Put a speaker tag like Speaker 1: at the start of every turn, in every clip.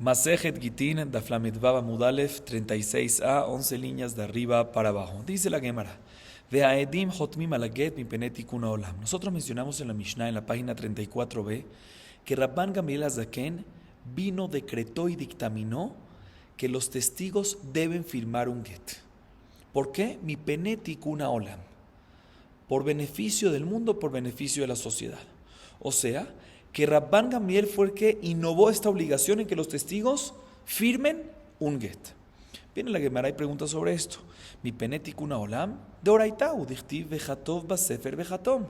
Speaker 1: Masejet Gitin, Daflamet Baba Mudalef, 36a, 11 líneas de arriba para abajo. Dice la Gemara. Ve'aedim hotmim alaget mi penetikuna olam. Nosotros mencionamos en la Mishnah, en la página 34b, que Rabban Gamliel Azaken vino, decretó y dictaminó que los testigos deben firmar un get. ¿Por qué? Mi penetikuna olam. Por beneficio del mundo, por beneficio de la sociedad. O sea, que Rabban Gamliel fue el que innovó esta obligación en que los testigos firmen un get. Viene la Gemara y pregunta sobre esto. Mi penetikuna olam de oraitau dichtiv vejatov basefer vejatom.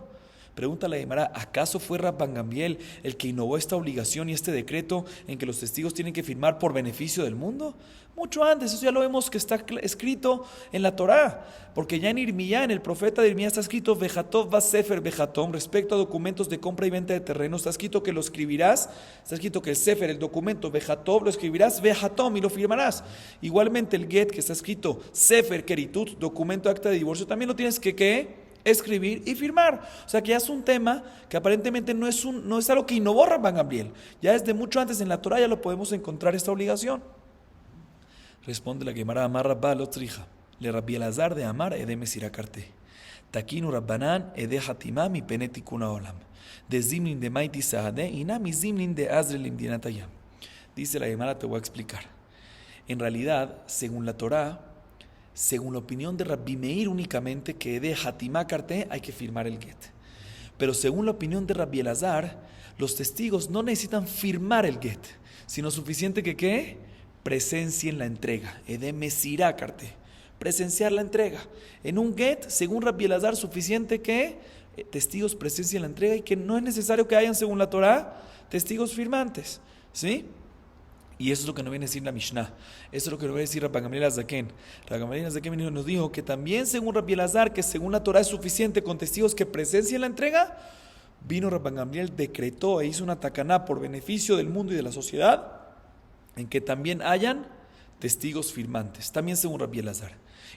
Speaker 1: Pregunta la Gemara, ¿acaso fue Rabban Gamliel el que innovó esta obligación y este decreto en que los testigos tienen que firmar por beneficio del mundo? Mucho antes, eso ya lo vemos que está escrito en la Torá, porque ya en Irmiyá, en el profeta de Irmiyá está escrito Vejatov basefer vejatom, respecto a documentos de compra y venta de terrenos, está escrito que lo escribirás, está escrito que el sefer, el documento Vejatov, lo escribirás vejatom y lo firmarás. Igualmente el get que está escrito sefer keritut, documento de acta de divorcio, también lo tienes que escribir y firmar. O sea que ya es un tema que aparentemente no es algo que innovó Rabban Gamliel. Ya desde mucho antes en la Torá ya lo podemos encontrar esta obligación. Responde la Gemara, Amar Rabba lo trija. Le Rabbi Elazar de Amar ede mesirakarte. Takinu Rabbanan ede hatimá mi penetikuna olam. De zimnin de maiti sahade ina mi zimnin de azrelim dinatayam. Dice la Gemara, te voy a explicar. En realidad, según la Torá, según la opinión de Rabbi Meir únicamente, que de Hatimá Karté hay que firmar el get. Pero según la opinión de Rabbi Elazar, los testigos no necesitan firmar el get, sino suficiente que ¿qué? Presencien la entrega. Ede Mesirá Karté. Presenciar la entrega. En un get, según Rabbi Elazar, suficiente que testigos presencien la entrega y que no es necesario que hayan, según la Torá, testigos firmantes. ¿Sí? Y eso es lo que nos viene a decir la Mishnah. Eso es lo que nos viene a decir Rabban Gamliel Azaken. Rabban Gamliel Azaken nos dijo que también según Rabbi Elazar, que según la Torah es suficiente con testigos que presencien la entrega, vino Rabban Gamliel, decretó e hizo una takaná por beneficio del mundo y de la sociedad, en que también hayan testigos firmantes. También según Rabbi Elazar.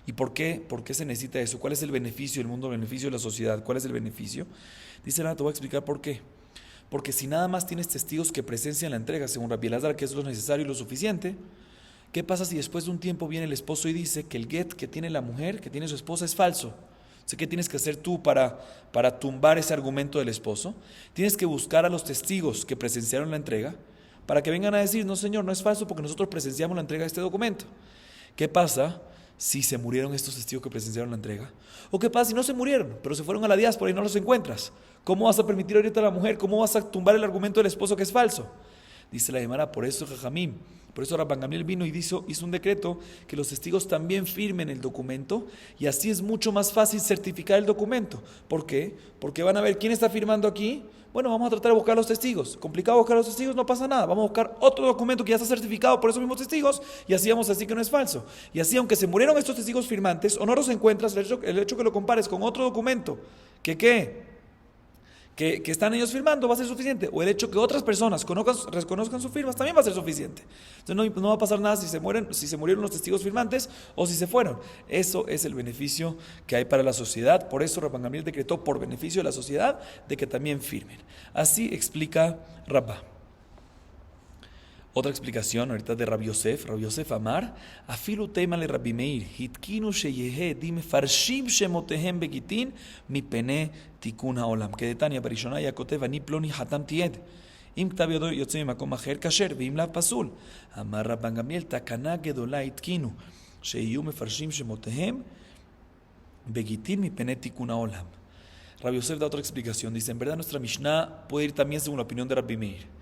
Speaker 1: ¿Y por qué? ¿Por qué se necesita eso? ¿Cuál es el beneficio del mundo, el beneficio de la sociedad? ¿Cuál es el beneficio? Dice te voy a explicar por qué. Porque si nada más tienes testigos que presencian la entrega, según Rabbi Elazar, que es lo necesario y lo suficiente, ¿qué pasa si después de un tiempo viene el esposo y dice que el get que tiene la mujer, que tiene su esposa, es falso? ¿Qué tienes que hacer tú para tumbar ese argumento del esposo? Tienes que buscar a los testigos que presenciaron la entrega para que vengan a decir, no señor, no es falso porque nosotros presenciamos la entrega de este documento. ¿Qué pasa si se murieron estos testigos que presenciaron la entrega? ¿O qué pasa si no se murieron, pero se fueron a la diáspora y no los encuentras? ¿Cómo vas a permitir ahorita a la mujer? ¿Cómo vas a tumbar el argumento del esposo que es falso? Dice la Gemara, por eso Jajamim, por eso Rabban Gamliel vino y hizo un decreto que los testigos también firmen el documento y así es mucho más fácil certificar el documento. ¿Por qué? Porque van a ver quién está firmando aquí. Bueno, vamos a tratar de buscar los testigos. Complicado buscar los testigos, no pasa nada. Vamos a buscar otro documento que ya está certificado por esos mismos testigos y así vamos a decir que no es falso. Y así, aunque se murieron estos testigos firmantes o no los encuentras, el hecho que lo compares con otro documento que están ellos firmando va a ser suficiente. O el hecho que otras personas reconozcan sus firmas también va a ser suficiente. Entonces no va a pasar nada si se murieron los testigos firmantes o si se fueron. Eso es el beneficio que hay para la sociedad. Por eso Rabban Gamliel decretó por beneficio de la sociedad de que también firmen. Así explica Rabba. Otra explicación ahorita de Rabbi Yosef. Rabbi Yosef Amar, afilu teima le Rabbi Meir, hitkinu sheyehe dim farshim shemotehem begitin mi pene tikun haolam. Que de Tania Barishona yakotev ani ploni hatam tied. Im ktav yodo yotze mimakom acher kasher veim lav pasul. Amar Rabban Gamliel takana gedola hitkinu sheyu mefarshim shemotehem begitin mi pene tikun haolam. Rabbi Yosef da otra explicación. Dice, en verdad nuestra Mishnah puede ir también según la opinión de Rabbi Meir.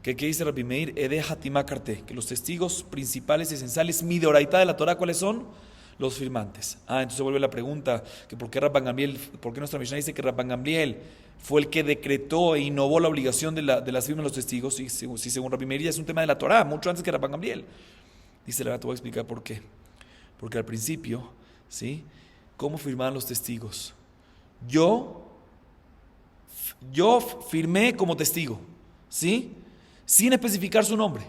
Speaker 1: ¿Qué dice Rabbi Meir? Ede Hatimá Karté, que los testigos principales y esenciales, mi de oraitá de la Torah, ¿cuáles son? Los firmantes. Entonces vuelve la pregunta, que ¿por qué nuestra Mishnah dice que Rabban Gamliel fue el que decretó e innovó la obligación de las firmas de los testigos? Si según Rabbi Meir ya es un tema de la Torah, mucho antes que Rabban Gamliel. Dice, te voy a explicar por qué. Porque al principio, ¿sí? ¿Cómo firmaban los testigos? Yo firmé como testigo, ¿sí? Sin especificar su nombre.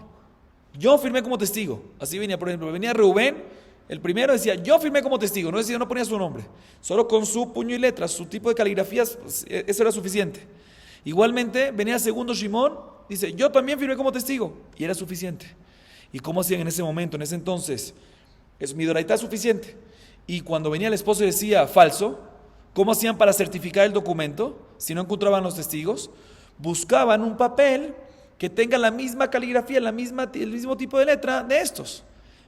Speaker 1: Yo firmé como testigo. Así venía, por ejemplo, venía Reubén, el primero decía, yo firmé como testigo, no ponía su nombre. Solo con su puño y letras, su tipo de caligrafías, eso era suficiente. Igualmente, venía el segundo Shimón, dice, yo también firmé como testigo, y era suficiente. ¿Y cómo hacían en ese momento, en ese entonces? Es midoraita suficiente. Y cuando venía el esposo y decía falso, ¿cómo hacían para certificar el documento? Si no encontraban los testigos, buscaban un papel que tenga la misma caligrafía, el mismo tipo de letra de estos.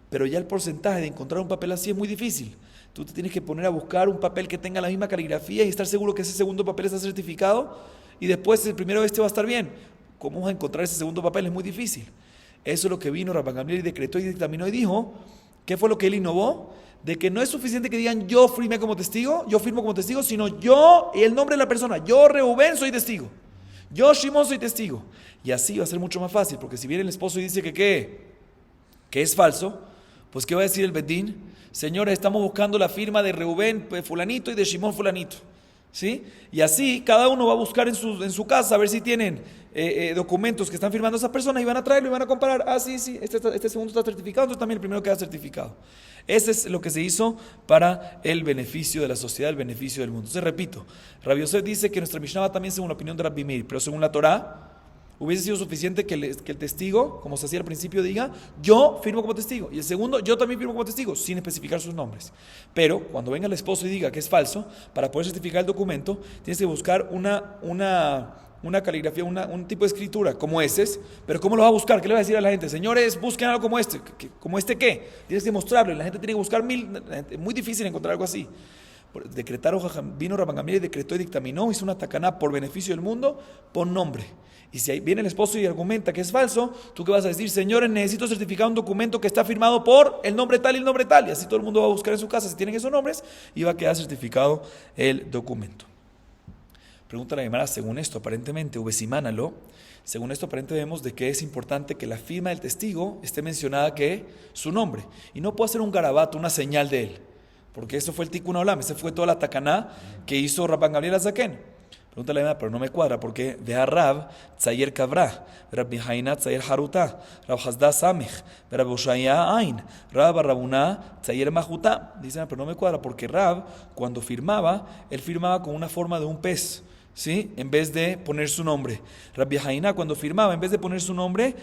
Speaker 1: Pero ya el porcentaje de encontrar un papel así es muy difícil. Tú te tienes que poner a buscar un papel que tenga la misma caligrafía y estar seguro que ese segundo papel está certificado y después el primero va a estar bien. ¿Cómo vas a encontrar ese segundo papel? Es muy difícil. Eso es lo que vino Rabban Gamliel y decretó y dictaminó y dijo, ¿qué fue lo que él innovó? De que no es suficiente que digan yo firmo como testigo, sino yo y el nombre de la persona. Yo, Reubén, soy testigo. Yo, Shimón, soy testigo. Y así va a ser mucho más fácil, porque si viene el esposo y dice que es falso, pues ¿qué va a decir el Bedín? Señores, estamos buscando la firma de Reubén fulanito y de Shimón fulanito. ¿Sí? Y así cada uno va a buscar en su casa a ver si tienen documentos que están firmando esas personas y van a traerlo y van a comparar. Ah, sí, este segundo está certificado, entonces también el primero queda certificado. Ese es lo que se hizo para el beneficio de la sociedad, el beneficio del mundo. Entonces repito, Rabbi Yosef dice que nuestra Mishnah va también según la opinión de Rabbi Meir, pero según la Torá hubiese sido suficiente que el testigo, como se hacía al principio, diga yo firmo como testigo y el segundo yo también firmo como testigo, sin especificar sus nombres. Pero cuando venga el esposo y diga que es falso, para poder certificar el documento tienes que buscar una caligrafía, un tipo de escritura como ese. Pero ¿cómo lo va a buscar? ¿Qué le va a decir a la gente? Señores, busquen algo como este. ¿Como este qué? Tienes que mostrarlo y la gente tiene que buscar es muy difícil encontrar algo así. Vino Rabban Gamliel y decretó y dictaminó, hizo una tacaná por beneficio del mundo, pon nombre. Y si viene el esposo y argumenta que es falso, ¿tú qué vas a decir? Señores, necesito certificar un documento que está firmado por el nombre tal y el nombre tal. Y así todo el mundo va a buscar en su casa si tienen esos nombres y va a quedar certificado el documento. Pregunta la Gemara, según esto aparentemente, ubesimánalo, según esto aparentemente vemos de que es importante que la firma del testigo esté mencionada que su nombre. Y no puede ser un garabato, una señal de él. Porque eso fue el Tikkun Olam, ese fue toda la tacaná que hizo Rabban Gamliel Azaken. Pregunta la Gemara, pero no me cuadra, porque ve a Rab, Tzayer Kavra, Rab Mihaina, Tzayer Haruta, Rab Hasda Samech, Rab Oshaya Ain, Rab Rabuná, Tzayer Mahuta. Dicen, pero no me cuadra, porque Rab, cuando firmaba, él firmaba con una forma de un pez. ¿Sí? En vez de poner su nombre. Rabbi Haina cuando firmaba, en vez de poner su nombre,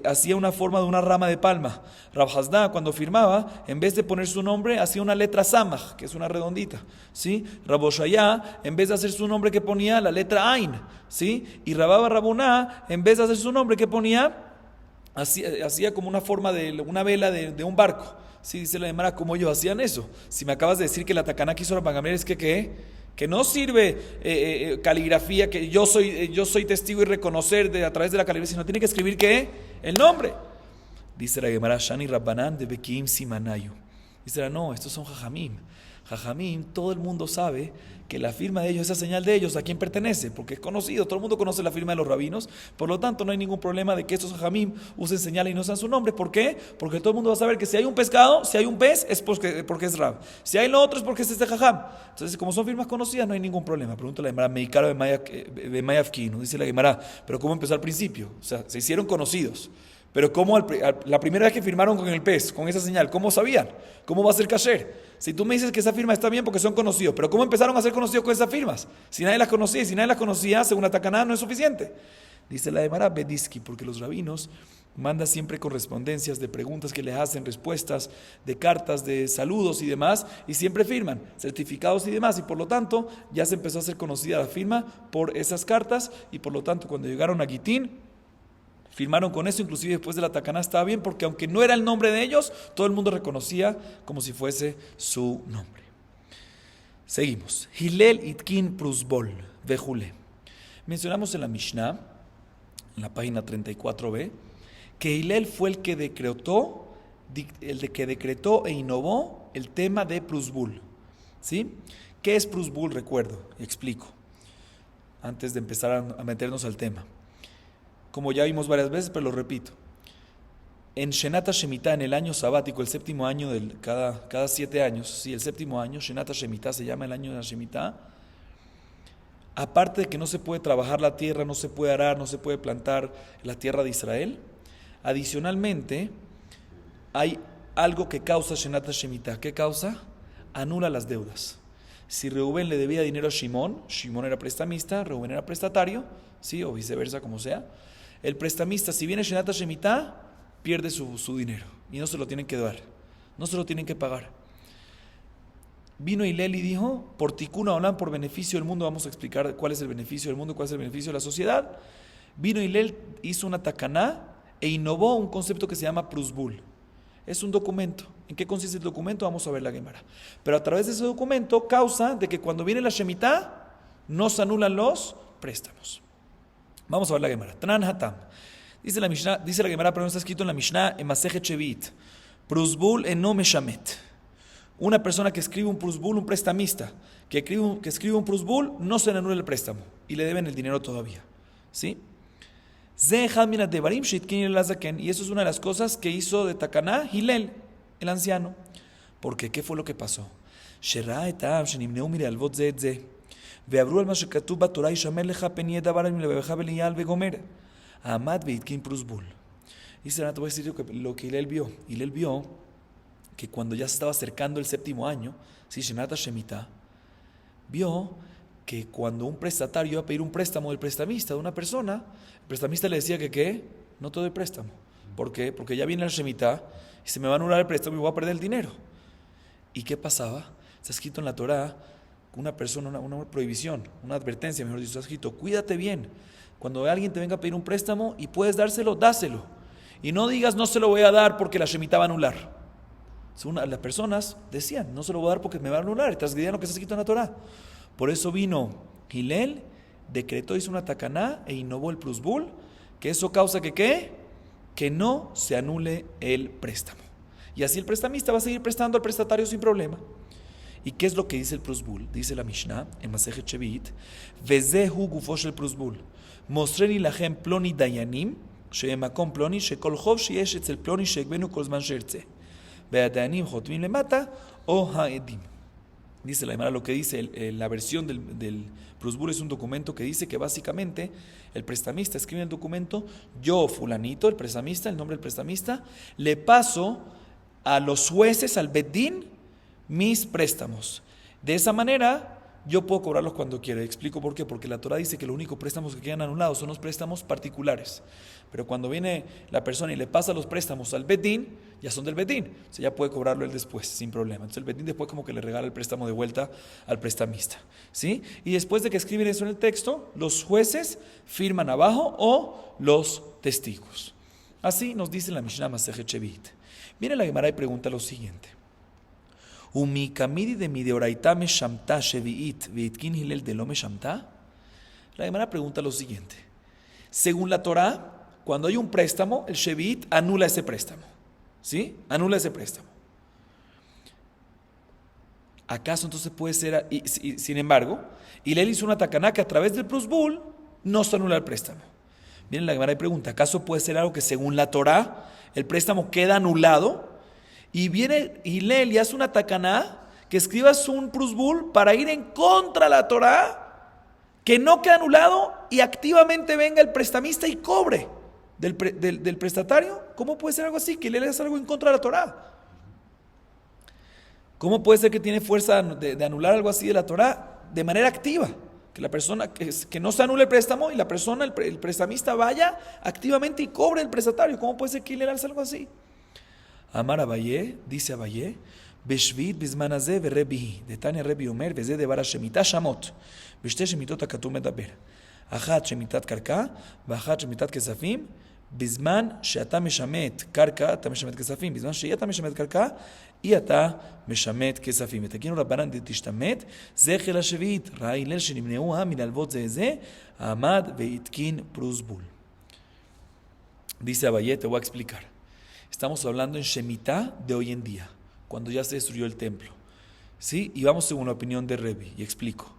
Speaker 1: hacía una forma de una rama de palma. Rab Hasda cuando firmaba, en vez de poner su nombre, hacía una letra samach, que es una redondita. ¿Sí? Rab Oshaya, en vez de hacer su nombre, que ponía la letra Ain. ¿Sí? Y Rababa Rabuná, en vez de hacer su nombre, que ponía, hacía como una forma de una vela de un barco. ¿Sí? Dice la Gemara, ¿cómo ellos hacían eso? Si me acabas de decir que la tacaná que hizo Rabban Gamliel es que no sirve caligrafía, que yo soy testigo y reconocer a través de la caligrafía, sino tiene que escribir ¿qué? El nombre. Dice la Gemara, Shani Rabbanan de Bekim Simanayu. Dice no, estos son Jajamim. Jajamim, todo el mundo sabe que la firma de ellos, esa señal de ellos, ¿a quién pertenece? Porque es conocido, todo el mundo conoce la firma de los rabinos, por lo tanto no hay ningún problema de que estos Jajamim usen señales y no sean su nombre. ¿Por qué? Porque todo el mundo va a saber que si hay un pescado, si hay un pez, es porque es Rab. Si hay lo otro es porque es este Jajam. Entonces, como son firmas conocidas, no hay ningún problema. Pregunta la Gemara, Meikaro de Mayavkinu, dice la Gemara, pero ¿cómo empezó al principio? O sea, se hicieron conocidos. Pero ¿cómo la primera vez que firmaron con el pez, con esa señal, cómo sabían? ¿Cómo va a ser kasher? Si tú me dices que esa firma está bien porque son conocidos, pero ¿cómo empezaron a ser conocidos con esas firmas? Si nadie las conocía, y si nadie las conocía, según la Takaná, no es suficiente. Dice la Gemara, Bediski, porque los rabinos mandan siempre correspondencias de preguntas que les hacen, respuestas, de cartas, de saludos y demás, y siempre firman, certificados y demás, y por lo tanto ya se empezó a hacer conocida la firma por esas cartas, y por lo tanto cuando llegaron a Gitín, firmaron con eso, inclusive después de la Takaná estaba bien, porque aunque no era el nombre de ellos, todo el mundo reconocía como si fuese su nombre. Seguimos. Hillel Itkin Prusbol, Vejule. Mencionamos en la Mishnah, en la página 34b, que Hillel fue el que decretó e innovó el tema de Prusbul. ¿Sí? ¿Qué es Prusbul? Recuerdo, explico, antes de empezar a meternos al tema. Como ya vimos varias veces, pero lo repito. En Shenat HaShemitah, en el año sabático, el séptimo año, cada 7 años, sí, el séptimo año, Shenat HaShemitah se llama el año de la Shemitah. Aparte de que no se puede trabajar la tierra, no se puede arar, no se puede plantar la tierra de Israel, adicionalmente hay algo que causa Shenat HaShemitah. ¿Qué causa? Anula las deudas. Si Reubén le debía dinero a Shimón era prestamista, Reubén era prestatario, ¿sí? O viceversa, como sea. El prestamista, si viene Shenat HaShemitah, pierde su dinero y no se lo tienen que dar, no se lo tienen que pagar. Vino Hillel y dijo, por Tikkun Olam, por beneficio del mundo, vamos a explicar cuál es el beneficio del mundo, cuál es el beneficio de la sociedad. Vino Hillel, hizo una takaná e innovó un concepto que se llama prusbul. Es un documento. ¿En qué consiste el documento? Vamos a ver la Gemara. Pero a través de ese documento causa de que cuando viene la Shemitah no se anulan los préstamos. Vamos a ver la Gemara. Tran Hatam. Dice la Gemara, pero no está escrito en la Mishnah, en Masejet Shevit. Prusbul eno meshamet. Una persona que escribe un prusbul, un prestamista, que escribe un prusbul, no se le anula el préstamo y le deben el dinero todavía. ¿Sí? Y eso es una de las cosas que hizo de Takaná Hillel, el anciano. Porque, ¿qué fue lo que pasó? Dice, te voy a decir lo que Hillel vio. Hillel vio que cuando ya se estaba acercando el séptimo año, ¿sí? Shemitah, vio que cuando un prestatario iba a pedir un préstamo del prestamista de una persona, el prestamista le decía que ¿qué? No te doy préstamo. ¿Por qué? Porque ya viene la Shemitah y se me va a anular el préstamo y voy a perder el dinero. ¿Y qué pasaba? Está escrito en la Torá, una persona, una prohibición, una advertencia, mejor dicho, está escrito, cuídate bien. Cuando alguien te venga a pedir un préstamo y puedes dárselo, dáselo. Y no digas, no se lo voy a dar porque la Shemitah va a anular. Las personas decían, no se lo voy a dar porque me va a anular, y transgredían lo que está escrito en la Torá. Por eso vino Hillel, decretó, hizo una takaná e innovó el prusbul, que eso causa que ¿qué? Que no se anule el préstamo. Y así el prestamista va a seguir prestando al prestatario sin problema. ¿Y qué es lo que dice el prusbul? Dice la Mishnah en Masejet Shevit, Vezehu gufosh el prusbul, mostreni lachem ploni dayanim, shemakom ploni, shekol chov sheyesh etzel ploni shekbenu kol zman shertze. Beadanim jotmin le mata o haedim. Dice la Gemara, lo que dice la versión del prusbul es un documento que dice que básicamente el prestamista escribe en el documento, yo fulanito, el prestamista, el nombre del prestamista, le paso a los jueces, al Beddin, mis préstamos. De esa manera yo puedo cobrarlos cuando quiera. Explico por qué. Porque la Torah dice que los únicos préstamos que quedan anulados son los préstamos particulares. Pero cuando viene la persona y le pasa los préstamos al Beddin, ya son del Beddin. O sea, ya puede cobrarlo él después, sin problema. Entonces el Beddin después como que le regala el préstamo de vuelta al prestamista. ¿Sí? Y después de que escriben eso en el texto, los jueces firman abajo o los testigos. Así nos dice la Mishnah Masejet Shevit. Viene la Gemara y pregunta lo siguiente. Umi kamidi de mi deoraita me shamta sheviit veitkin Hillel de lo me shamta. La Gemara pregunta lo siguiente. Según la Torah, cuando hay un préstamo, el sheviit anula ese préstamo. ¿Sí? Anula ese préstamo. ¿Acaso entonces puede ser? Sin embargo, Hillel hizo una takaná que a través del prusbul no se anula el préstamo. Viene la Gemara y pregunta, ¿acaso puede ser algo que según la Torah el préstamo queda anulado? Y viene Hillel y hace una takaná que escribas un prusbul para ir en contra de la Torah, que no queda anulado y activamente venga el prestamista y cobre del prestatario. ¿Cómo puede ser algo así? Que Hillel hace algo en contra de la Torah. ¿Cómo puede ser que tiene fuerza de anular algo así de la Torah de manera activa? Que la persona, que no se anule el préstamo y la persona, el prestamista vaya activamente y cobre el prestatario. ¿Cómo puede ser que Hillel hace algo así? Amar Abaye, dice Abaye, Beshvit bizman hazeh verebihi, detania Rebi Omer, veze devar hashemita shamot, beshte shemitot hakatuv medaber, achat shemitat karka, ואחת shemitat kesafim, bizman sheata meshamet karka, אתה משמט כספים, בזמן שהיא אתה משמט קרקע, היא אתה משמט כספים. ותגידו רבנן דתשתמט, זכר השביעית, ראה הלל שנמנעו מלהלוות זה, עמד והתקין פרוסבול. Dice Abaye, te voy a explicar. Estamos hablando en Shemitah de hoy en día, cuando ya se destruyó el templo. ¿Sí? Y vamos según la opinión de Rebi, y explico.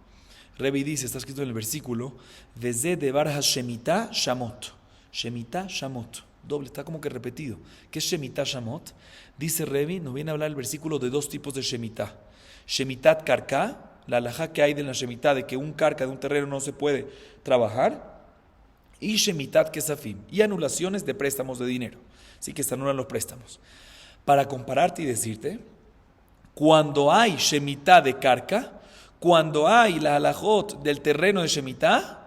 Speaker 1: Rebi dice, está escrito en el versículo, Veze devar ha-Shemitah shamot. Shemitah shamot. Doble, está como que repetido. ¿Qué es Shemitah shamot? Dice Rebi, nos viene a hablar el versículo de dos tipos de Shemitah. Shemitat karka, la halajá que hay de la Shemitah, de que un karka de un terreno no se puede trabajar, y Shemitat kesafim, y anulaciones de préstamos de dinero. Así que se anulan los préstamos. Para compararte y decirte, cuando hay Shemitah de Karka, cuando hay la halajot del terreno de Shemitah,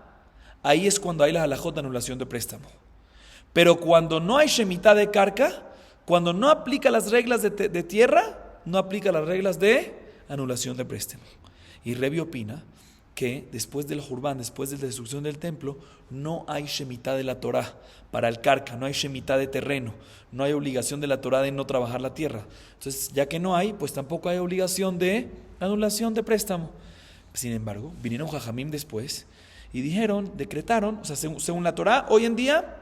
Speaker 1: ahí es cuando hay la halajot de anulación de préstamo. Pero cuando no hay Shemitah de Karka, cuando no aplica las reglas de tierra, no aplica las reglas de anulación de préstamo. Y Revi opina que después del Jurban, después de la destrucción del templo, no hay Shemitah de la Torah para el Karka, no hay Shemitah de terreno, no hay obligación de la Torah de no trabajar la tierra. Entonces, ya que no hay, pues tampoco hay obligación de anulación de préstamo. Sin embargo, vinieron Jajamim después y dijeron, decretaron, o sea, según la Torah, hoy en día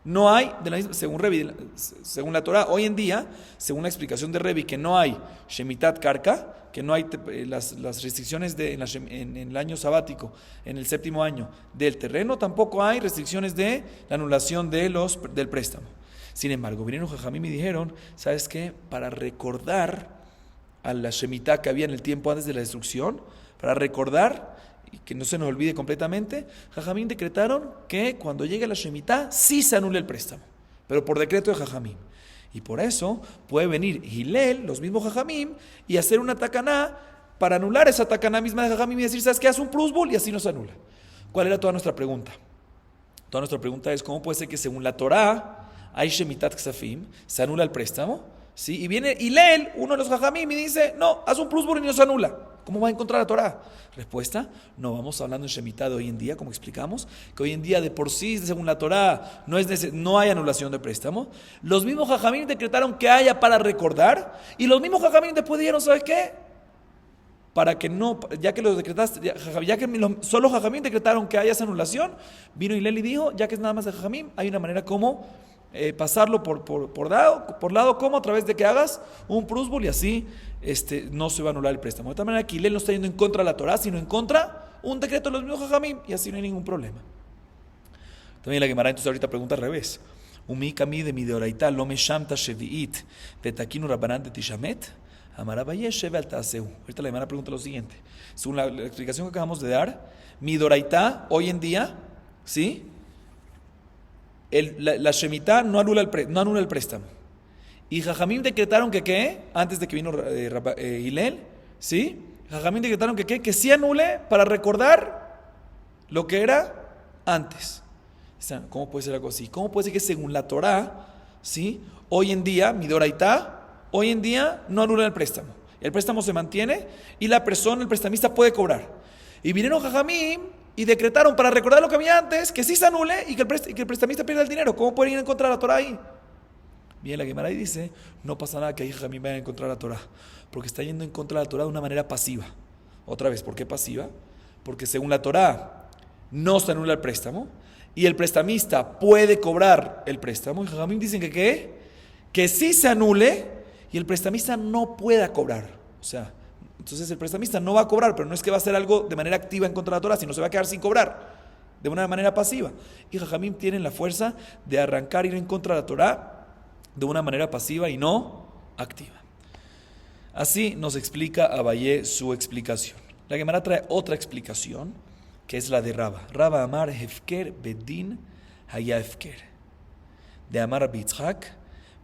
Speaker 1: no hay, según Revi, según la Torah, hoy en día, según la explicación de Revi, que no hay Shemitat Karka, que no hay las restricciones en el año sabático, en el séptimo año del terreno, tampoco hay restricciones de la anulación del préstamo. Sin embargo, vinieron Jajamim y dijeron, ¿sabes qué? Para recordar a la Shemitah que había en el tiempo antes de la destrucción, para recordar y que no se nos olvide completamente, Jajamim decretaron que cuando llegue la Shemitah sí se anule el préstamo, pero por decreto de Jajamim. Y por eso puede venir Hillel, los mismos Jajamim, y hacer una takaná para anular esa takaná misma de Jajamim y decir, ¿sabes qué? Haz un prusbul y así no se anula. ¿Cuál era toda nuestra pregunta? Toda nuestra pregunta es, ¿cómo puede ser que según la Torá hay Shemitat Ksafim, se anula el préstamo? ¿Sí? Y viene Hillel, uno de los Jajamim, y dice, no, haz un prusbul y no se anula. ¿Cómo va a encontrar la Torah? Respuesta, no vamos hablando en Shemitah de hoy en día, como explicamos, que hoy en día de por sí, según la Torah, no hay anulación de préstamo. Los mismos Jajamim decretaron que haya para recordar, y los mismos Jajamim después dijeron, ¿sabes qué? Para que no, ya que los decretaste, ya que solo Jajamim decretaron que haya esa anulación, vino Hillel y dijo, ya que es nada más de Jajamim, hay una manera como pasarlo por lado, como a través de que hagas un prusbul y así no se va a anular el préstamo. De tal manera que Hillel no está yendo en contra de la Torah, sino en contra un decreto de los mismos Jajamim y así no hay ningún problema. También la Gemara entonces ahorita pregunta al revés. Umi kami de mi deoraita lo me shamta shevi'it betakinu rabanan de tishamet amarabaye sheve al taseu. Ahorita la Gemara pregunta lo siguiente. Según la explicación que acabamos de dar, mi deoraita hoy en día, ¿sí? La Shemitah no anula el préstamo. Y Jajamim decretaron que ¿qué? Antes de que vino Hillel, ¿sí? Jajamim decretaron que ¿qué? Que sí anule para recordar lo que era antes. ¿Cómo puede ser algo así? ¿Cómo puede ser que según la Torah, ¿sí? Hoy en día, Midoraitá, hoy en día no anula el préstamo. El préstamo se mantiene y la persona, el prestamista puede cobrar. Y vinieron Jajamim y decretaron para recordar lo que había antes, que sí se anule y que el prestamista pierda el dinero. ¿Cómo pueden ir en contra de la Torah ahí? Bien, la Gemara ahí dice, no pasa nada que ahí Jajamim vayan a encontrar la Torah, porque está yendo en contra de la Torah de una manera pasiva. Otra vez, ¿por qué pasiva? Porque según la Torah no se anula el préstamo y el prestamista puede cobrar el préstamo. Y Jajamim dicen que ¿qué? Que sí se anule y el prestamista no pueda cobrar. O sea, entonces el prestamista no va a cobrar, pero no es que va a hacer algo de manera activa en contra de la Torah, sino se va a quedar sin cobrar, de una manera pasiva. Y Jajamim tienen la fuerza de arrancar, ir en contra de la Torah de una manera pasiva y no activa. Así nos explica Abayé su explicación. La Gemara trae otra explicación, que es la de Raba. Raba amar hefker bedin haya hefker. De amar Rabbi Yitzhak,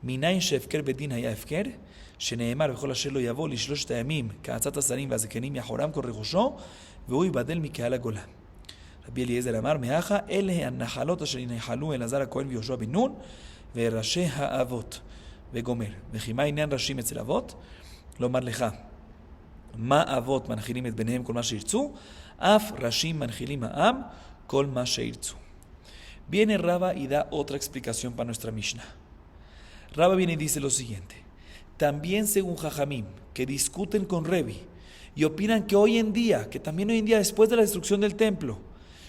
Speaker 1: minayin shefker bedin haya hefker, שנאמר וכל אשר לא יבוא לשלושת הימים כעצת השרים והזקנים יחורם כל רכושו והוא ייבדל מקהל הגולה. רבי אליעזר אמר מאחה אלה הנחלות אשר ינחלו אלעזר הכהן ויהושע בן נון וראשי האבות וגומר. וכי מה עניין ראשים אצל אבות? לומר לך מה אבות מנחילים את בניהם כל מה שירצו, אף ראשים מנחילים העם כל מה שירצו. Viene Raba y da otra explicación para nuestra Mishnah. Raba viene y dice lo siguiente. También según Jajamim, que discuten con Revi y opinan que hoy en día, que también hoy en día después de la destrucción del templo,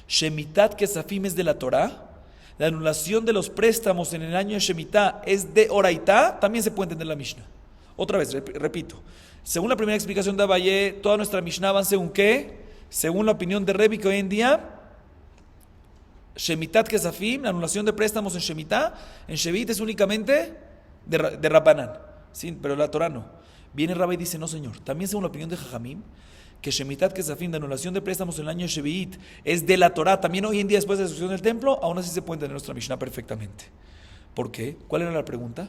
Speaker 1: Shemitat Kesafim es de la Torah, la anulación de los préstamos en el año de Shemitah es de Oraitá, también se puede entender la Mishnah. Otra vez, repito, según la primera explicación de Abayé, toda nuestra Mishnah van según ¿qué? Según la opinión de Revi, que hoy en día Shemitat Kesafim, la anulación de préstamos en Shemitah, en Shevit es únicamente de Rabbanán. Sí, pero la Torah no. Viene Rabbi y dice, no señor, también según la opinión de Jajamim, que Shemitat Kesafim, de anulación de préstamos en el año de Shevi'it, es de la Torah, también hoy en día después de la destrucción del templo, aún así se puede entender nuestra Mishnah perfectamente. ¿Por qué? ¿Cuál era la pregunta?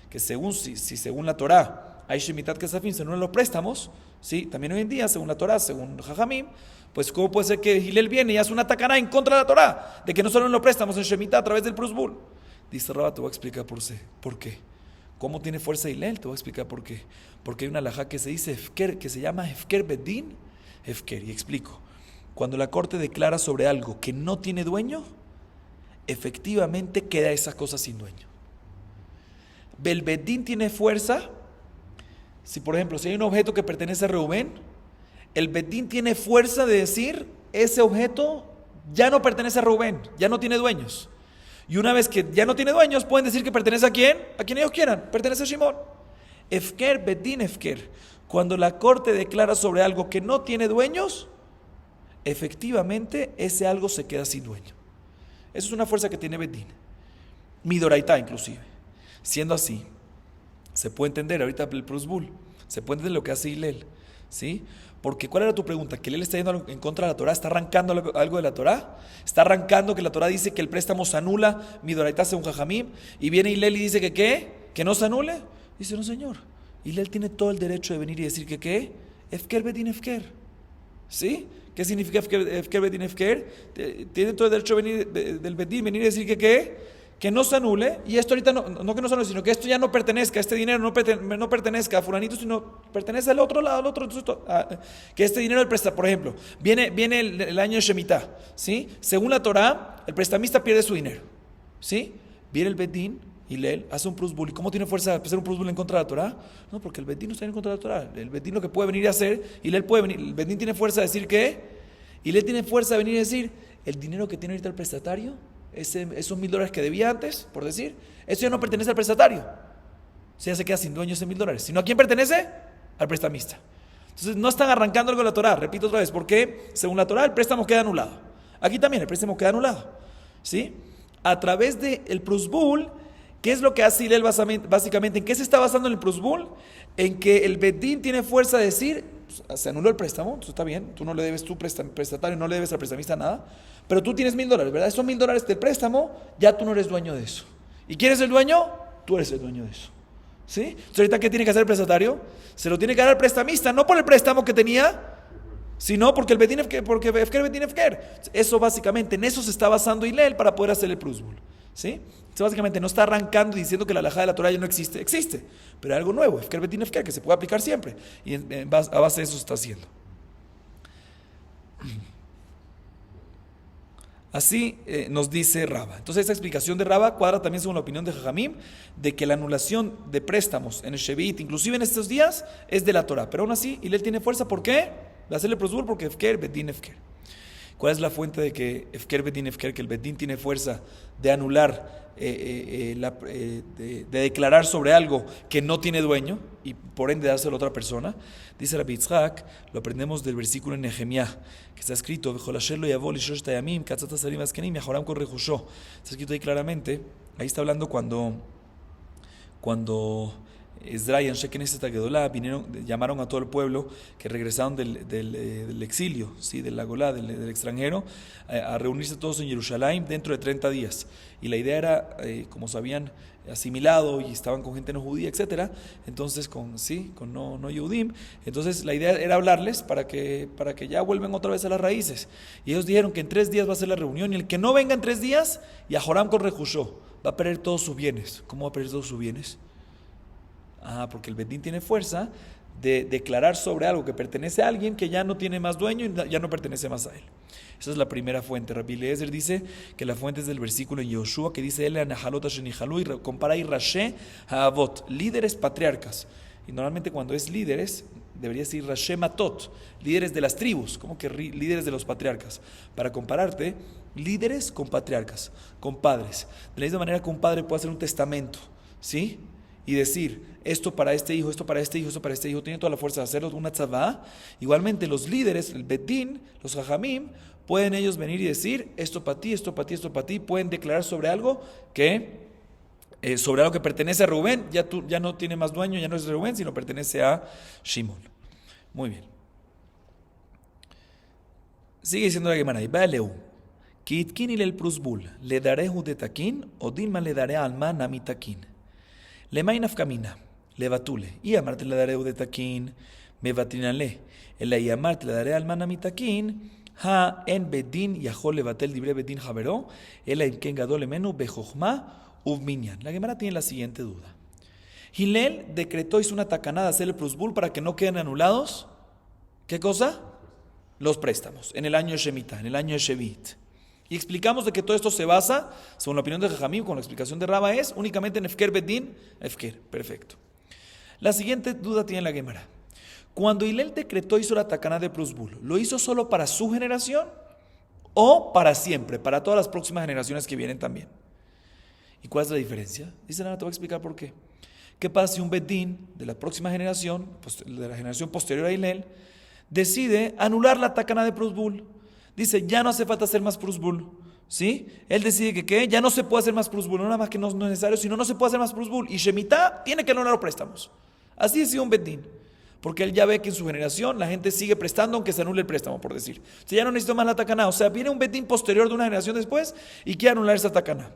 Speaker 1: Que según según la Torah hay Shemitat Kesafim, se anulan los préstamos, sí, también hoy en día, según la Torah, según Jajamim, pues ¿cómo puede ser que Hillel viene y hace una tacaná en contra de la Torah, de que no se anulan los préstamos en Shemitah a través del prusbul? Dice Raba, te voy a explicar por qué. ¿Cómo tiene fuerza Hillel? Te voy a explicar por qué. Porque hay una halajá que se dice Hefker, que se llama Hefker Bedín, Hefker. Y explico. Cuando la corte declara sobre algo que no tiene dueño, efectivamente queda esa cosa sin dueño. El Bedín tiene fuerza. Si por ejemplo, si hay un objeto que pertenece a Reubén, el Bedín tiene fuerza de decir, ese objeto ya no pertenece a Reubén, ya no tiene dueños. Y una vez que ya no tiene dueños, pueden decir que pertenece a quién ellos quieran, pertenece a Shimón. Efker, Bedín, Efker. Cuando la corte declara sobre algo que no tiene dueños, efectivamente ese algo se queda sin dueño. Eso es una fuerza que tiene Bedín. Midoraitá inclusive. Siendo así, se puede entender ahorita el Prusbul, se puede entender lo que hace Hillel, ¿sí? Porque ¿cuál era tu pregunta? ¿Que Hillel está yendo en contra de la Torah? ¿Está arrancando algo de la Torah? ¿Está arrancando que la Torah dice que el préstamo se anula, Midoraitá según Jajamim? Y viene Hillel y dice que ¿qué? ¿Que no se anule? Dice, no señor, Hillel tiene todo el derecho de venir y decir que ¿qué? Efker Bedín Efker, ¿sí? ¿Qué significa Efker Bedín Efker? Tiene todo el derecho de venir, del Bedín venir y decir que ¿qué? Que no se anule, y esto ahorita no que no se anule, sino que esto ya no pertenezca, este dinero no pertenezca a fulanito, sino pertenece al otro lado, al otro. Entonces, que este dinero del prestamista, por ejemplo, viene el año de Shemitah, ¿sí? Según la Torah, el prestamista pierde su dinero, ¿sí? Viene el Bedín, Hillel, hace un prusbul. ¿Y cómo tiene fuerza de hacer un prusbul en contra de la Torah? No, porque el Bedín no está en contra de la Torah. El Bedín lo que puede venir a hacer, Hillel puede venir, el Bedín tiene fuerza de decir que, Hillel tiene fuerza de venir a decir, el dinero que tiene ahorita el prestatario, esos $1,000 que debía antes, por decir, eso ya no pertenece al prestatario. O sea, ya se queda sin dueño ese $1,000. Sino ¿a quién pertenece? Al prestamista. Entonces no están arrancando algo de la Torah. Repito otra vez, porque según la Torah el préstamo queda anulado. Aquí también el préstamo queda anulado, ¿sí? A través del prusbul, ¿qué es lo que hace Hillel básicamente? ¿En qué se está basando en el prusbul? En que el Bedín tiene fuerza de decir, pues, se anuló el préstamo, eso está bien, tú no le debes, tu prestatario no le debes al prestamista nada, pero tú tienes $1,000, ¿verdad? Esos $1,000 del préstamo, ya tú no eres dueño de eso. ¿Y quién es el dueño? Tú eres el dueño de eso, ¿sí? Entonces ahorita, ¿qué tiene que hacer el prestatario? Se lo tiene que dar al prestamista, no por el préstamo que tenía, sino porque el Bedín porque Efker Bedín Efker. Eso básicamente, en eso se está basando Hillel para poder hacer el prusbul, ¿sí? Entonces básicamente no está arrancando y diciendo que la halajá de la Torah ya no existe, existe, pero hay algo nuevo, Efker Bedín Efker, que se puede aplicar siempre, y a base de eso se está haciendo. Así nos dice Raba. Entonces esta explicación de Raba cuadra también según la opinión de Jajamim, de que la anulación de préstamos en el Shevit, inclusive en estos días, es de la Torah, pero aún así Hillel tiene fuerza, ¿por qué? De hacerle prosbul porque Efker Bedín Efker. ¿Cuál es la fuente de que Efker Bedín Efker, que el Bedín tiene fuerza de anular, de declarar sobre algo que no tiene dueño y por ende dárselo a otra persona? Dice Rabbi Yitzhak, lo aprendemos del versículo en Nehemiah, que está escrito, está escrito ahí claramente, ahí está hablando cuando Ezra y Anshe Knesset Agedolá llamaron a todo el pueblo que regresaron del exilio, ¿sí? De la Golá, del extranjero, a reunirse todos en Jerusalén dentro de 30 días. Y la idea era, como se habían asimilado y estaban con gente no judía, etc., entonces con no Yehudim, entonces la idea era hablarles para que ya vuelvan otra vez a las raíces. Y ellos dijeron que en 3 días va a ser la reunión, y el que no venga en 3 días, y a Joram con Rejushó, va a perder todos sus bienes. ¿Cómo va a perder todos sus bienes? Porque el Bedín tiene fuerza de declarar sobre algo que pertenece a alguien que ya no tiene más dueño y ya no pertenece más a él. Esa es la primera fuente. Rabbi Eliezer dice que la fuente es del versículo en Yoshua que dice Ele anahalot shenihalu, y compara y Rashe haavot, líderes patriarcas. Y normalmente cuando es líderes debería decir Rashe matot, líderes de las tribus, como que líderes de los patriarcas. Para compararte, líderes con patriarcas, con padres. De la misma manera que un padre puede hacer un testamento, ¿sí? Y decir, esto para este hijo, esto para este hijo, esto para este hijo, tiene toda la fuerza de hacerlo, una tzavá. Igualmente los líderes, el Bedín, los Jajamim, pueden ellos venir y decir, esto para ti, esto para ti, esto para ti, pueden declarar sobre algo que pertenece a Rubén, ya no tiene más dueño, ya no es de Rubén, sino pertenece a Shimón. Muy bien. Sigue diciendo la Gemara, Ibaleu, Kitkin il el prusbul, le daré judetakin, o dilma le daré alma namitakin. Lemainaf camina, levatule, y amarte le daré udetakin, me vatrinale, el y amarte le daré alma namitakin, ha en bedin yahol levatel libre bedin javeró, el en ken gadol emenu bejochma, Uvminyan. La Gemara tiene la siguiente duda. Hillel decretó, hizo una tacaná de hacer el prusbul para que no queden anulados. ¿Qué cosa? Los préstamos, en el año de Shemitah, en el año de Shevit. Y explicamos de que todo esto se basa, según la opinión de Jajamim, con la explicación de Raba, es únicamente en Efker Bedin, Efker, perfecto. La siguiente duda tiene la Gemara. Cuando Hillel decretó, hizo la tacaná de prusbul, ¿lo hizo solo para su generación o para siempre, para todas las próximas generaciones que vienen también? ¿Y cuál es la diferencia? Dice nada, te voy a explicar por qué. ¿Qué pasa si un Bedín de la próxima generación, de la generación posterior a Hillel, decide anular la tacaná de prusbul? Dice, ya no hace falta hacer más prusbul, ¿sí? Él decide que ¿qué? Ya no se puede hacer más prusbul, no nada más que no es necesario, sino no se puede hacer más prusbul. Y Shemitah tiene que anular los préstamos. Así decide un Bedín. Porque él ya ve que en su generación la gente sigue prestando aunque se anule el préstamo, por decir. O sea, ya no necesito más la tacaná. O sea, viene un Bedín posterior de una generación después y quiere anular esa tacaná.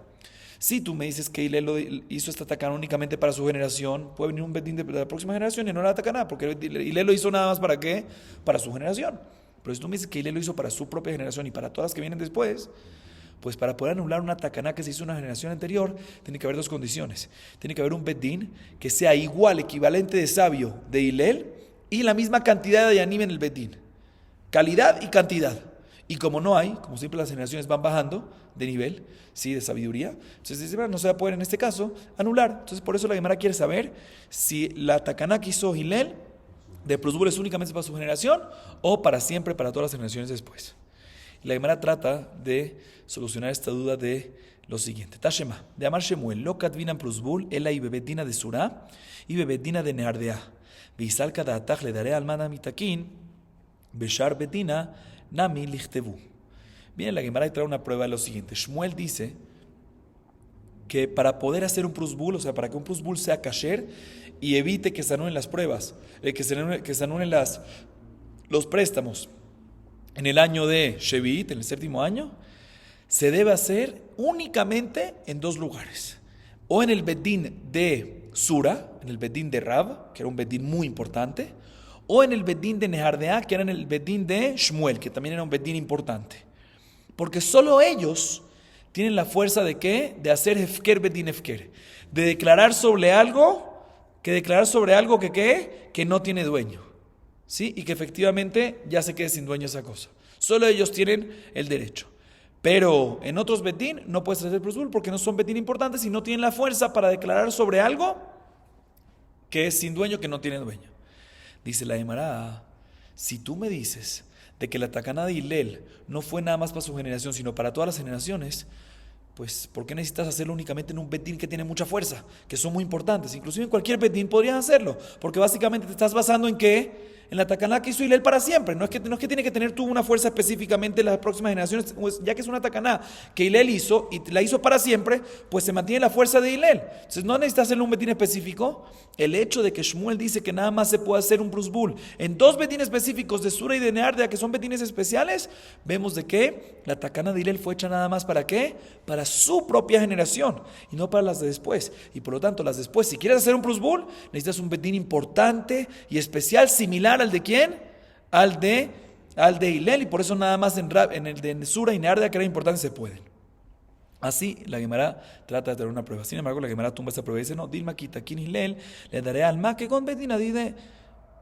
Speaker 1: Si tú me dices que Hillel hizo esta tacaná únicamente para su generación, puede venir un Bedín de la próxima generación y no la tacaná, porque Hillel lo hizo nada más ¿para qué? Para su generación. Pero si tú me dices que Hillel lo hizo para su propia generación y para todas las que vienen después, pues para poder anular una tacaná que se hizo en una generación anterior, tiene que haber dos condiciones. Tiene que haber un Bedín que sea igual, equivalente de sabio de Hillel y la misma cantidad de yanim en el Bedín. Calidad y cantidad. Y como no hay, como siempre las generaciones van bajando de nivel, ¿sí? De sabiduría, entonces dice, no se va a poder en este caso anular. Entonces por eso la Gemara quiere saber si la tacaná que hizo Hillel de prusbul es únicamente para su generación o para siempre, para todas las generaciones después. Y la Gemara trata de solucionar esta duda de lo siguiente. Tashema, de Amar Shemuel, lo katvinan prusbul, ela y bebedina de surá y bebedina de neardea. Beisalka da ataj le daré almana mitakin, beshar bedina nami lichtevu. Viene la Gemara y trae una prueba de lo siguiente. Shmuel dice que para poder hacer un prusbul, o sea, para que un prusbul sea kasher y evite que se anulen las pruebas, que se anulen los préstamos en el año de Shevit, en el séptimo año, se debe hacer únicamente en dos lugares. O en el Bedín de Sura, en el Bedín de Rab, que era un Bedín muy importante, o en el Bedín de Nehardea, que era en el Bedín de Shmuel, que también era un Bedín importante. Porque solo ellos tienen la fuerza de ¿qué? De hacer Hefker Bedín Hefker, de declarar sobre algo que ¿qué? Que no tiene dueño, ¿sí? Y que efectivamente ya se quede sin dueño esa cosa. Solo ellos tienen el derecho. Pero en otros Bedín no puedes hacer prusbul porque no son Bedín importantes y no tienen la fuerza para declarar sobre algo que es sin dueño, que no tiene dueño. Dice la Gemara, si tú me dices de que la tacaná de Hillel no fue nada más para su generación, sino para todas las generaciones, pues ¿por qué necesitas hacerlo únicamente en un Bedín que tiene mucha fuerza, que son muy importantes? Inclusive en cualquier Bedín podrías hacerlo, porque básicamente te estás basando en ¿qué? En la tacaná que hizo Hillel para siempre. No es que tiene que tener tú una fuerza específicamente en las próximas generaciones, pues ya que es una tacaná que Hillel hizo y la hizo para siempre, pues se mantiene la fuerza de Hillel. Entonces no necesitas hacerle un Bedín específico. El hecho de que Shmuel dice que nada más se puede hacer un prusbul en dos Bedín específicos de Sura y de Neardea, que son Bedines especiales, vemos de que la tacaná de Hillel fue hecha nada más ¿para qué? Para su propia generación y no para las de después. Y por lo tanto las después, si quieres hacer un prusbul, necesitas un Bedín importante y especial, similar al de ¿quién? Al de Hillel, y por eso nada más en el de Sura y Neardea, que era importante, se pueden. Así la Gemara trata de tener una prueba. Sin embargo, la Gemara tumba esa prueba y dice, no, Dilma quitaquín Hillel, le daré alma que con Bedín adide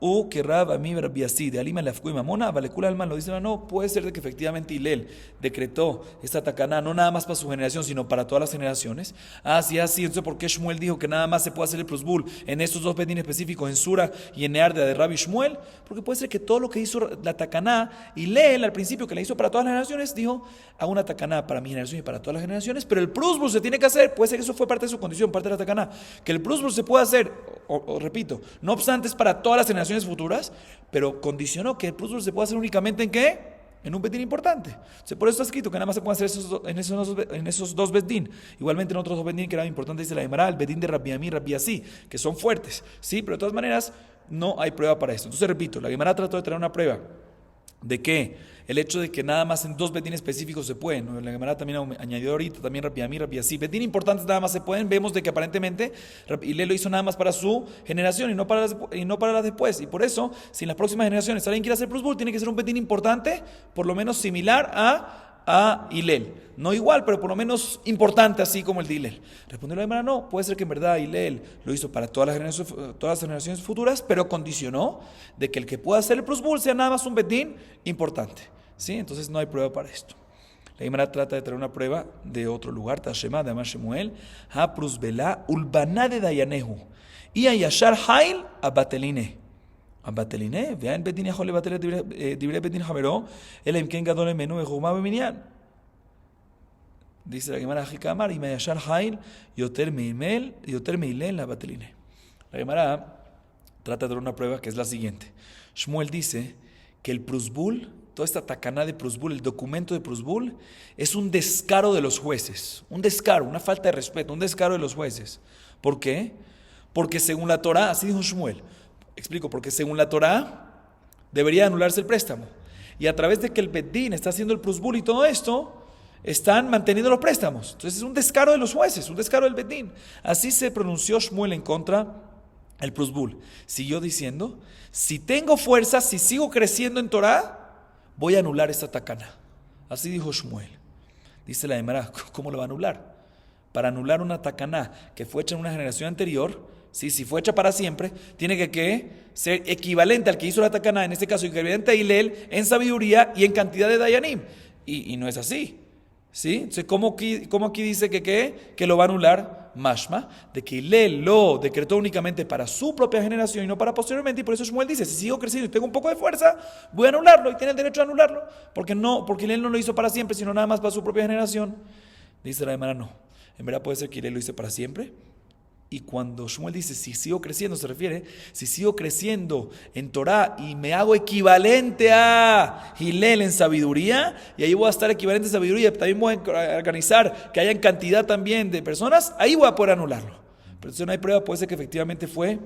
Speaker 1: o que Rab a mí de Alima le y Mamona, Valecula Alma lo dice, no, puede ser de que efectivamente Hillel decretó esta tacaná no nada más para su generación, sino para todas las generaciones. Así, entonces, ¿por qué Shmuel dijo que nada más se puede hacer el prusbul en estos dos bedín específicos, en Sura y en Neardea de Rabbi Shmuel? Porque puede ser que todo lo que hizo la tacaná, Hillel al principio, que la hizo para todas las generaciones, dijo, hago una tacaná para mi generación y para todas las generaciones, pero el prusbul se tiene que hacer, puede ser que eso fue parte de su condición, parte de la tacaná, que el prusbul se puede hacer, repito, no obstante es para todas las generaciones futuras, pero condicionó que el prusbul se puede hacer únicamente ¿en qué? En un bedín importante. Entonces, por eso está escrito que nada más se puede hacer en esos dos bedín. Igualmente en otros dos bedín que eran importantes, dice la Gemara, el bedín de Rabbi Ami y Rabbi Asi, que son fuertes, ¿sí? Pero de todas maneras no hay prueba para esto. Entonces repito, la Gemara trató de traer una prueba de que el hecho de que nada más en dos bedín específicos se pueden, ¿no? La Gemara también añadió ahorita, también Rabbi Ami, Rabbi Asi, bedín importantes nada más se pueden, vemos de que aparentemente Hillel lo hizo nada más para su generación y no para las después, y por eso, si en las próximas generaciones alguien quiere hacer prusbul, tiene que ser un bedín importante, por lo menos similar a a Hillel. No igual, pero por lo menos importante, así como el de Hillel. Respondió la Gemara, no, puede ser que en verdad Hillel lo hizo para todas las generaciones futuras, pero condicionó de que el que pueda hacer el prosbul sea nada más un bedín importante. ¿Sí? Entonces no hay prueba para esto. La Gemara trata de traer una prueba de otro lugar, Tashema, de Amar Shemuel, Ha Prusbela, Ulbaná de Dayanehu, y a Yashar Hail a Bateline. A Bateline, vean Bedin Yahole Batele Dibre Bedin Javeró, el Emken Gadol Menú de Jumá Beminian. Dice la Gemara Jikamar, y me Yashar Hail, Yoter Meilel a Bateline. La Gemara trata de traer una prueba que es la siguiente. Shmuel dice que el Prusbul, toda esta tacaná de Prusbul, el documento de Prusbul, es un descaro de los jueces. Un descaro, una falta de respeto, un descaro de los jueces. ¿Por qué? Porque según la Torá, así dijo Shmuel, explico, porque según la Torá debería anularse el préstamo. Y a través de que el Bedín está haciendo el Prusbul y todo esto, están manteniendo los préstamos. Entonces es un descaro de los jueces, un descaro del Bedín. Así se pronunció Shmuel en contra del Prusbul. Siguió diciendo, si tengo fuerza, si sigo creciendo en Torá, voy a anular esta tacaná. Así dijo Shmuel. Dice la Gemara, ¿cómo lo va a anular? Para anular una tacaná que fue hecha en una generación anterior, ¿sí? Si fue hecha para siempre, tiene que ser equivalente al que hizo la tacaná, en este caso equivalente a Hillel, en sabiduría y en cantidad de dayanim. Y no es así. ¿Sí? Entonces, ¿cómo aquí dice que lo va a anular? Mashma, de que Hillel lo decretó únicamente para su propia generación y no para posteriormente, y por eso Shmuel dice, si sigo creciendo y tengo un poco de fuerza, voy a anularlo, y tiene el derecho a anularlo, porque Hillel no lo hizo para siempre, sino nada más para su propia generación. Dice la Gemara, no, en verdad puede ser que Hillel lo hizo para siempre. Y cuando Shmuel dice, si sigo creciendo, se refiere, si sigo creciendo en Torah y me hago equivalente a Hillel en sabiduría, y ahí voy a estar equivalente a sabiduría, también voy a organizar que haya en cantidad también de personas, ahí voy a poder anularlo. Pero si no hay prueba, puede ser que efectivamente fue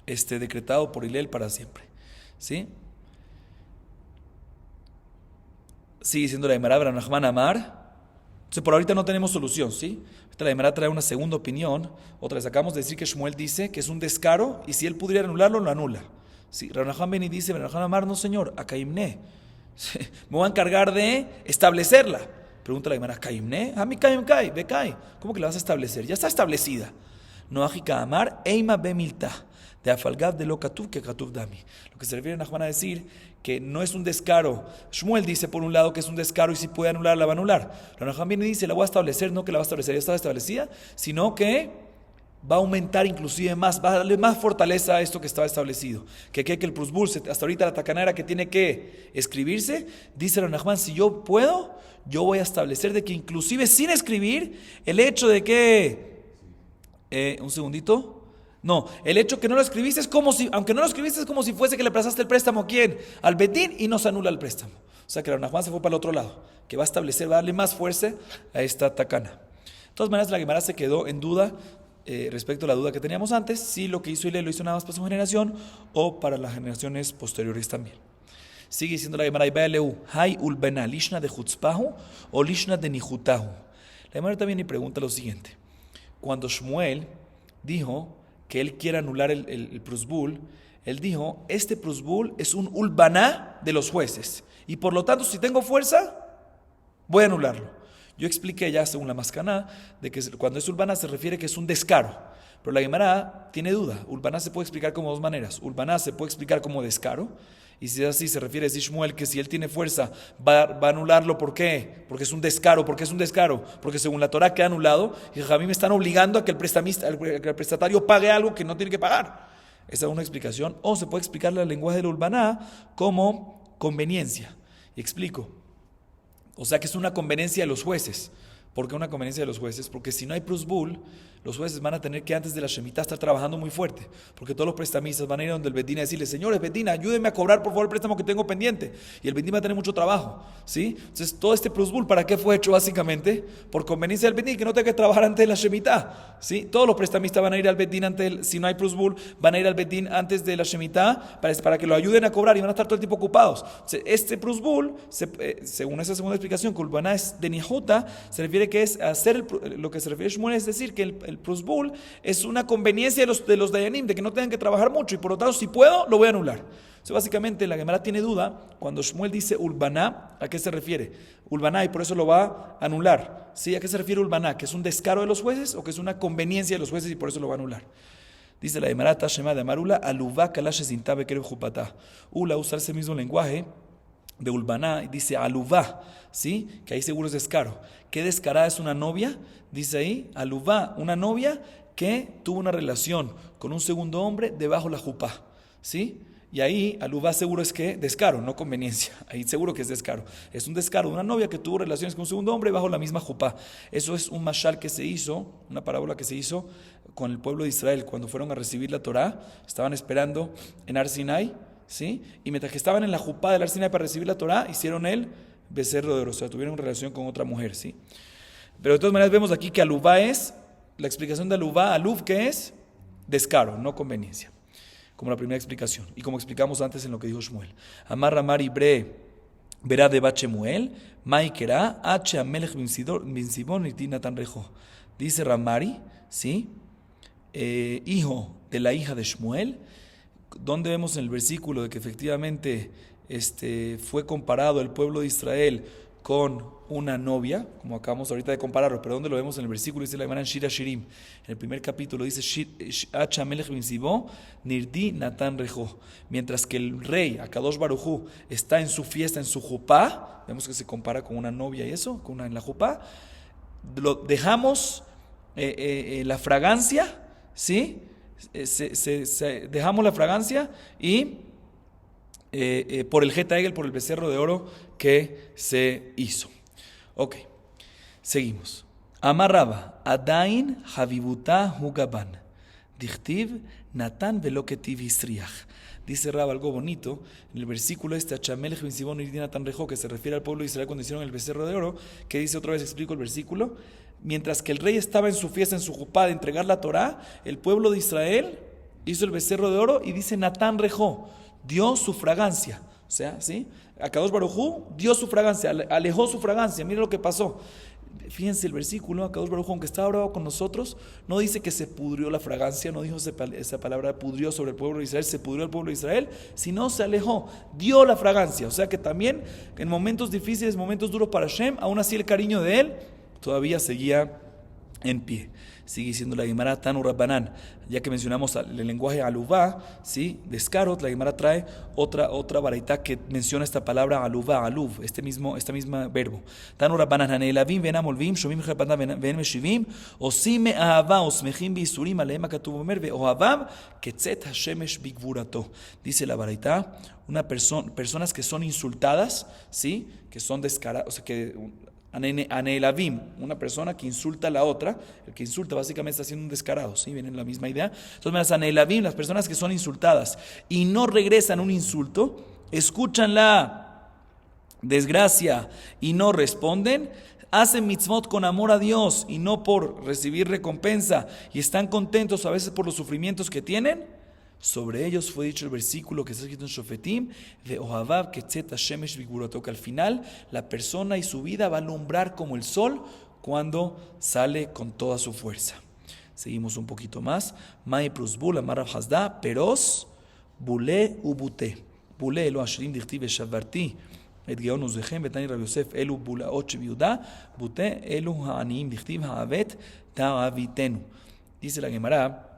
Speaker 1: decretado por Hillel para siempre. ¿Sí? Sigue diciendo la Gemara, Rabbi Nachman Amar. Entonces, por ahorita no tenemos solución, ¿sí? Ahorita la Gemara trae una segunda opinión. Otra vez, acabamos de decir que Shmuel dice que es un descaro y si él pudiera anularlo, lo anula. Sí, Rabbi Nachman Beni dice, Rabbi Nachman Amar, no señor, Akaimne. Me voy a encargar de establecerla. Pregunta la Gemara, ¿Akaimne? Ami Kaim Kai, Bekai. ¿Cómo que la vas a establecer? Ya está establecida. No Ajika Amar, Eima Bemilta. De Afalgav de lo Katuv que Katuv Dami. Lo que se refiere a Nachman a decir que no es un descaro. Shmuel dice por un lado que es un descaro y si puede anular, la va a anular. Pero Nachman viene y dice, la voy a establecer, no que la va a establecer, ya estaba establecida, sino que va a aumentar inclusive más, va a darle más fortaleza a esto que estaba establecido. Que el Prusbul, hasta ahorita la tacaná era que tiene que escribirse, dice Nachman, si yo puedo, yo voy a establecer de que inclusive sin escribir, el hecho de que, un segundito, no, el hecho que no lo escribiste es como si, aunque no lo escribiste es como si fuese que le prestaste el préstamo a quién, al Bedín, y no se anula el préstamo. O sea que Rabbi Nachman se fue para el otro lado, que va a establecer, va a darle más fuerza a esta tacaná. De todas maneras, la Gemara se quedó en duda respecto a la duda que teníamos antes, si lo que hizo Hillel lo hizo nada más para su generación o para las generaciones posteriores también. Sigue diciendo la Gemara, hay ulbena lishna de chutzpahu o lishna de nihutahu. La Gemara también le pregunta lo siguiente: cuando Shmuel dijo que él quiere anular el Prusbul, él dijo, este Prusbul es un ulbaná de los jueces, y por lo tanto, si tengo fuerza, voy a anularlo. Yo expliqué ya, según la Mascaná, de que cuando es ulbaná se refiere que es un descaro, pero la Gemara tiene duda. Ulbaná se puede explicar como dos maneras. Ulbaná se puede explicar como descaro, y si es así, se refiere a Shmuel que si él tiene fuerza, va a anularlo. ¿Por qué? Porque es un descaro. ¿Por qué es un descaro? Porque según la Torah queda anulado, y a mí me están obligando a que el prestatario pague algo que no tiene que pagar. Esa es una explicación. O se puede explicar el lenguaje del ulbaná como conveniencia. Y explico. O sea que es una conveniencia de los jueces. ¿Por qué una conveniencia de los jueces? Porque si no hay Prusbul, los jueces van a tener que antes de la Shemitah estar trabajando muy fuerte, porque todos los prestamistas van a ir donde el Bedín a decirle, señores Bedín, ayúdenme a cobrar por favor el préstamo que tengo pendiente, y el Bedín va a tener mucho trabajo, ¿sí? Entonces todo este Prusbul, ¿para qué fue hecho básicamente? Por conveniencia del Bedín, que no tenga que trabajar antes de la Shemitah, ¿sí? Todos los prestamistas van a ir al Bedín si no hay Prusbul, van a ir al Bedín antes de la Shemitah para que lo ayuden a cobrar, y van a estar todo el tiempo ocupados. Entonces, este Prusbul, según esa segunda explicación, que Ulbaná es de Nihuta, se refiere refiere que es hacer lo que se refiere Shmuel es decir que el prosbul es una conveniencia de los dayanim, de que no tengan que trabajar mucho y por lo tanto si puedo lo voy a anular. Entonces, básicamente la Gemara tiene duda cuando Shmuel dice ulbaná, ¿a qué se refiere? Ulbaná, y por eso lo va a anular. ¿Sí? ¿A qué se refiere ulbaná? ¿Que es un descaro de los jueces o que es una conveniencia de los jueces y por eso lo va a anular? Dice la Gemara Tashema de Amarula, aluvá kalash zintabe kereb jupatá. Ula usa ese mismo lenguaje de ulbaná y dice aluvá, ¿sí? Que ahí seguro es descaro. ¿Qué descarada es una novia? Dice ahí, aluvá, una novia que tuvo una relación con un segundo hombre debajo la jupá, ¿sí? Y ahí, aluvá seguro es que descaro, no conveniencia. Ahí seguro que es descaro. Es un descaro de una novia que tuvo relaciones con un segundo hombre bajo la misma jupá. Eso es un mashal que se hizo, una parábola que se hizo con el pueblo de Israel cuando fueron a recibir la Torá. Estaban esperando en Har Sinai, ¿sí? Y mientras que estaban en la jupá del Har Sinai para recibir la Torá, hicieron el becerro de oro, o sea, tuvieron relación con otra mujer, ¿sí? Pero de todas maneras vemos aquí que aluvá es, la explicación de aluvá, aluv, ¿qué es? Descaro, no conveniencia. Como la primera explicación. Y como explicamos antes en lo que dijo Shmuel. Amar Ramar Ibre verá de Bachemuel, Maikera, H. Amelech Binsibón y Tinatan Rejo. Dice Ramari, ¿sí? Hijo de la hija de Shmuel, donde vemos en el versículo de que efectivamente fue comparado el pueblo de Israel con una novia, como acabamos ahorita de compararlo, pero donde lo vemos en el versículo, dice la Gemara en Shira Shirim, en el primer capítulo dice Acha Melech bin Sibó, Nirdi Natan Rejo, mientras que el rey Akadosh Baruj Hu está en su fiesta, en su jupá, vemos que se compara con una novia y eso, con una en la jupá, dejamos la fragancia, ¿sí? Dejamos la fragancia y por el Geta Egel, por el becerro de oro que se hizo. Ok, seguimos. Amarraba, Adain Havibuta Hugaban, Dichtiv Natan Veloketiv Istriach. Dice Rab algo bonito en el versículo Achamelech bin Sibón y Natan Rejo, que se refiere al pueblo de Israel cuando hicieron el becerro de oro, que dice otra vez, explico el versículo. Mientras que el rey estaba en su fiesta, en su jupá de entregar la Torá, el pueblo de Israel hizo el becerro de oro y dice Natan Rejo, dio su fragancia. O sea, ¿sí? Akadosh Baruj Hu dio su fragancia, alejó su fragancia. Mira lo que pasó. Fíjense el versículo, Akadosh Baruj Hu, aunque estaba bravo con nosotros, no dice que se pudrió la fragancia, no dijo esa palabra pudrió sobre el pueblo de Israel, se pudrió el pueblo de Israel, sino se alejó, dio la fragancia. O sea que también en momentos difíciles, momentos duros para Hashem, aún así el cariño de él todavía seguía en pie. Sigue diciendo la Gemara Tanu Rabbanan, ya que mencionamos el lenguaje aluvá, ¿sí? Descarot, la Gemara trae otra baraita que menciona esta palabra aluvá, aluv, este mismo verbo. Tanu Rabbanan hanelavim ven amolvim shomim chapanda ven meshivim osime ahava osmechim bisurim aleem katuv omer veohavam ketzet hashemesh bigvurato. Dice la baraita, personas que son insultadas, ¿sí? Que son descaradas, o sea que Anelavim, una persona que insulta a la otra, el que insulta básicamente está siendo un descarado, ¿sí? Viene la misma idea. Entonces, Anelavim, las personas que son insultadas y no regresan un insulto, escuchan la desgracia y no responden, hacen mitzvot con amor a Dios y no por recibir recompensa y están contentos a veces por los sufrimientos que tienen. Sobre ellos fue dicho el versículo que está escrito en Shofetim, de Ohavav Ketzet Hashemesh Bigvurato, que al final la persona y su vida va a alumbrar como el sol cuando sale con toda su fuerza. Seguimos un poquito más. Mai Prusbul, Amarav Hasda, Peros, Bule Ubute. Bule Elo Ashrim Dichtiv Shavarti, Et Geon Uzechem, Betani Rav Yosef, Elu Bula Och Biuda, Bute Elu Ha'anim Dichtiv Ha'avet Ta'avitenu. Dice la Gemara.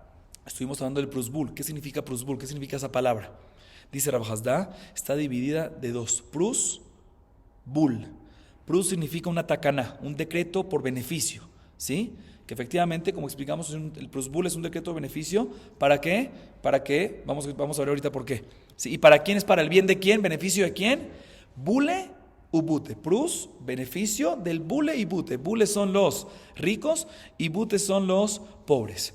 Speaker 1: Estuvimos hablando del Prusbul. ¿Qué significa Prusbul? ¿Qué significa esa palabra? Dice Rav Hasda, está dividida de dos. Prus, bul. Prus significa una takana, un decreto por beneficio, ¿sí? Que efectivamente, como explicamos, el Prusbul es un decreto de beneficio. ¿Para qué? ¿Para qué? Vamos a ver ahorita por qué. ¿Sí? ¿Y para quién es? ¿Para el bien de quién? ¿Beneficio de quién? Bule u bute. Prus, beneficio del bule y bute. Bule son los ricos y bute son los pobres.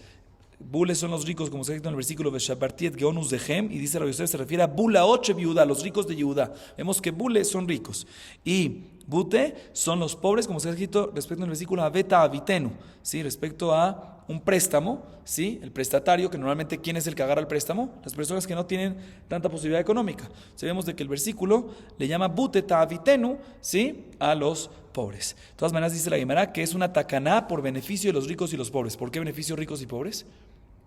Speaker 1: Bules son los ricos, como se dice en el versículo de Shabartiet Geonus de Hem, y dice Rabbi Yosef, se refiere a Bula Oche Viuda, los ricos de Yehuda. Vemos que Bules son ricos y Bute son los pobres, como se ha escrito respecto al versículo Aveta Avitenu, ¿sí? Respecto a un préstamo, ¿sí? El prestatario, que normalmente ¿quién es el que agarra el préstamo? Las personas que no tienen tanta posibilidad económica. Sabemos de que el versículo le llama Bute Ta'avitenu, ¿sí? A los pobres. De todas maneras dice la Gemara que es una tacaná por beneficio de los ricos y los pobres. ¿Por qué beneficio ricos y pobres?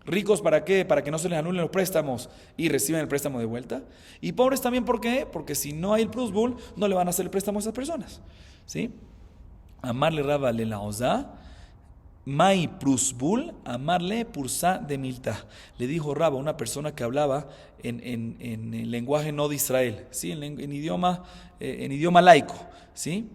Speaker 1: Ricos, ¿para qué? Para que no se les anulen los préstamos y reciban el préstamo de vuelta. Y pobres también, ¿por qué? Porque si no hay el prusbul, no le van a hacer el préstamo a esas personas, ¿sí? Amarle Raba le la oza, mai prusbul, amarle pursa de milta. Le dijo Raba, una persona que hablaba en el lenguaje no de Israel, ¿sí? En idioma laico, ¿sí?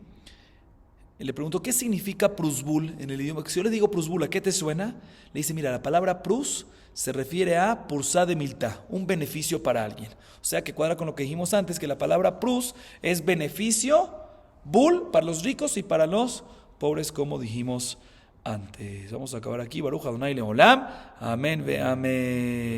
Speaker 1: Le preguntó, ¿qué significa prusbul en el idioma? Si yo le digo prusbul, ¿a qué te suena? Le dice, mira, la palabra prus se refiere a pursa de milta, un beneficio para alguien. O sea que cuadra con lo que dijimos antes, que la palabra prus es beneficio, bul para los ricos y para los pobres, como dijimos antes. Vamos a acabar aquí. Baruch Adonai Leolam. Amén ve amén.